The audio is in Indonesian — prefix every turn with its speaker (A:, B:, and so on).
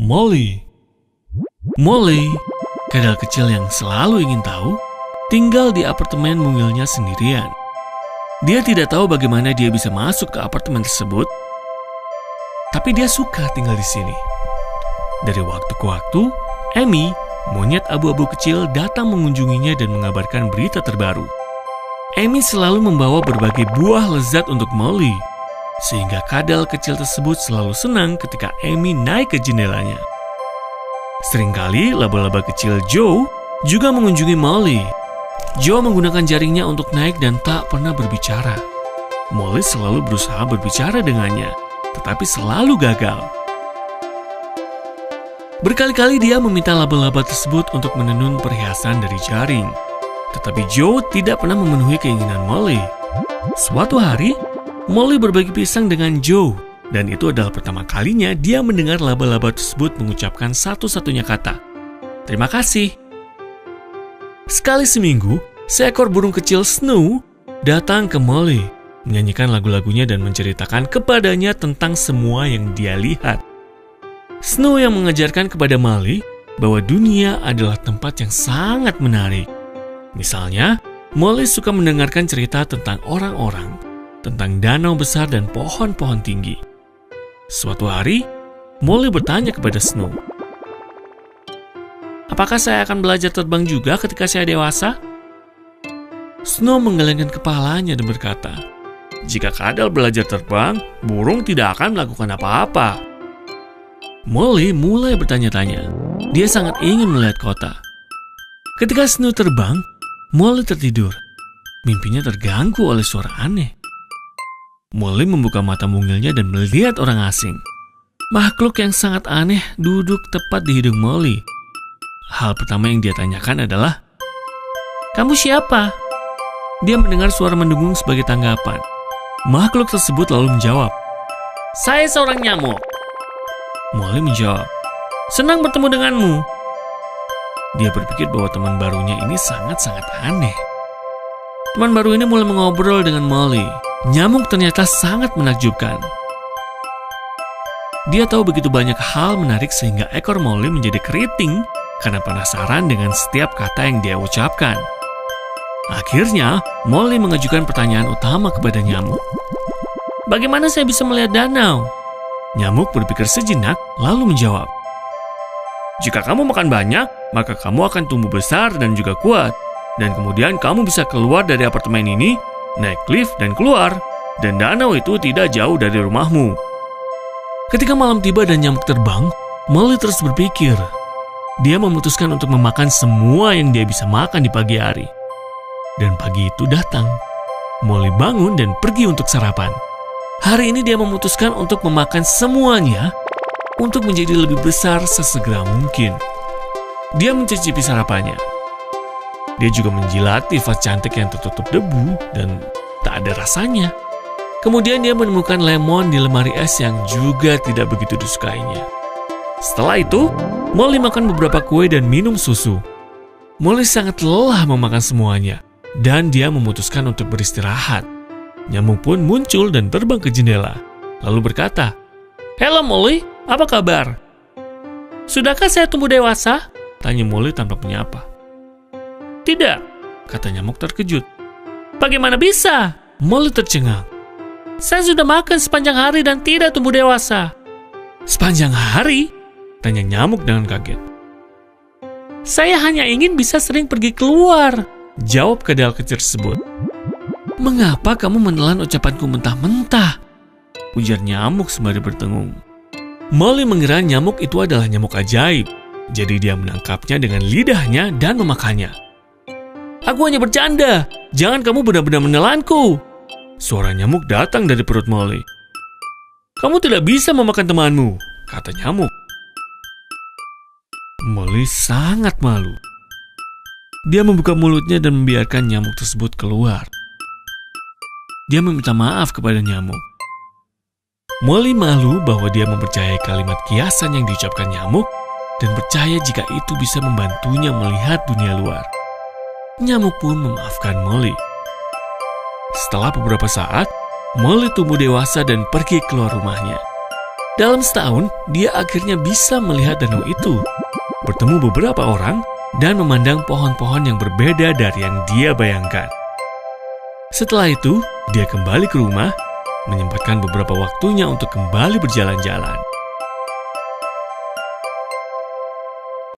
A: Molly. Molly, kadal kecil yang selalu ingin tahu, tinggal di apartemen mungilnya sendirian. Dia tidak tahu bagaimana dia bisa masuk ke apartemen tersebut, tapi dia suka tinggal di sini. Dari waktu ke waktu, Amy, monyet abu-abu kecil, datang mengunjunginya dan mengabarkan berita terbaru. Amy selalu membawa berbagai buah lezat untuk Molly, sehingga kadal kecil tersebut selalu senang ketika Amy naik ke jendelanya. Seringkali laba-laba kecil Joe juga mengunjungi Molly. Joe menggunakan jaringnya untuk naik dan tak pernah berbicara. Molly selalu berusaha berbicara dengannya, tetapi selalu gagal. Berkali-kali dia meminta laba-laba tersebut untuk menenun perhiasan dari jaring, tetapi Joe tidak pernah memenuhi keinginan Molly. Suatu hari, Molly berbagi pisang dengan Joe, dan itu adalah pertama kalinya dia mendengar laba-laba tersebut mengucapkan satu-satunya kata, "Terima kasih." Sekali seminggu, seekor burung kecil Snow datang ke Molly, menyanyikan lagu-lagunya dan menceritakan kepadanya tentang semua yang dia lihat. Snow yang mengajarkan kepada Molly bahwa dunia adalah tempat yang sangat menarik. Misalnya, Molly suka mendengarkan cerita tentang orang-orang, tentang danau besar dan pohon-pohon tinggi. Suatu hari, Molly bertanya kepada Snow, "Apakah saya akan belajar terbang juga ketika saya dewasa?" Snow menggelengkan kepalanya dan berkata, "Jika kadal belajar terbang, burung tidak akan melakukan apa-apa." Molly mulai bertanya-tanya. Dia sangat ingin melihat kota. Ketika Snow terbang, Molly tertidur. Mimpinya terganggu oleh suara aneh. Molly membuka mata mungilnya dan melihat orang asing. Makhluk yang sangat aneh duduk tepat di hidung Molly. Hal pertama yang dia tanyakan adalah, "Kamu siapa?" Dia mendengar suara mendengung sebagai tanggapan. Makhluk tersebut lalu menjawab, "Saya seorang nyamuk." Molly menjawab, "Senang bertemu denganmu." Dia berpikir bahwa teman barunya ini sangat-sangat aneh. Teman baru ini mulai mengobrol dengan Molly. Nyamuk ternyata sangat menakjubkan. Dia tahu begitu banyak hal menarik sehingga ekor Molly menjadi keriting karena penasaran dengan setiap kata yang dia ucapkan. Akhirnya, Molly mengajukan pertanyaan utama kepada nyamuk. "Bagaimana saya bisa melihat danau?" Nyamuk berpikir sejenak, lalu menjawab, "Jika kamu makan banyak, maka kamu akan tumbuh besar dan juga kuat. Dan kemudian kamu bisa keluar dari apartemen ini, naik lift dan keluar. Dan danau itu tidak jauh dari rumahmu." Ketika malam tiba dan nyamuk terbang, Molly terus berpikir. Dia memutuskan untuk memakan semua yang dia bisa makan di pagi hari. Dan pagi itu datang. Molly bangun dan pergi untuk sarapan. Hari ini dia memutuskan untuk memakan semuanya untuk menjadi lebih besar sesegera mungkin. Dia mencicipi sarapannya. Dia juga menjilati vas cantik yang tertutup debu dan tak ada rasanya. Kemudian dia menemukan lemon di lemari es yang juga tidak begitu disukainya. Setelah itu, Molly makan beberapa kue dan minum susu. Molly sangat lelah memakan semuanya, dan dia memutuskan untuk beristirahat. Nyamuk pun muncul dan terbang ke jendela, lalu berkata, "Halo Molly, apa kabar?" "Sudahkah saya tumbuh dewasa?" tanya Molly tanpa menyapa. "Tidak," kata nyamuk terkejut. "Bagaimana bisa?" Molly tercengang. "Saya sudah makan sepanjang hari dan tidak tumbuh dewasa." "Sepanjang hari?" tanya nyamuk dengan kaget. "Saya hanya ingin bisa sering pergi keluar," jawab kadal kecil tersebut. "Mengapa kamu menelan ucapanku mentah-mentah?" ujar nyamuk sembari berdengung. Molly mengira nyamuk itu adalah nyamuk ajaib, jadi dia menangkapnya dengan lidahnya dan memakannya. "Aku hanya bercanda, jangan kamu benar-benar menelanku." Suara nyamuk datang dari perut Molly. "Kamu tidak bisa memakan temanmu," kata nyamuk. Molly sangat malu. Dia membuka mulutnya dan membiarkan nyamuk tersebut keluar. Dia meminta maaf kepada nyamuk. Molly malu bahwa dia mempercayai kalimat kiasan yang diucapkan nyamuk dan percaya jika itu bisa membantunya melihat dunia luar. Nyamuk pun memaafkan Molly. Setelah beberapa saat, Molly tumbuh dewasa dan pergi keluar rumahnya. Dalam setahun, dia akhirnya bisa melihat danau itu, bertemu beberapa orang, dan memandang pohon-pohon yang berbeda dari yang dia bayangkan. Setelah itu, dia kembali ke rumah, menyempatkan beberapa waktunya untuk kembali berjalan-jalan.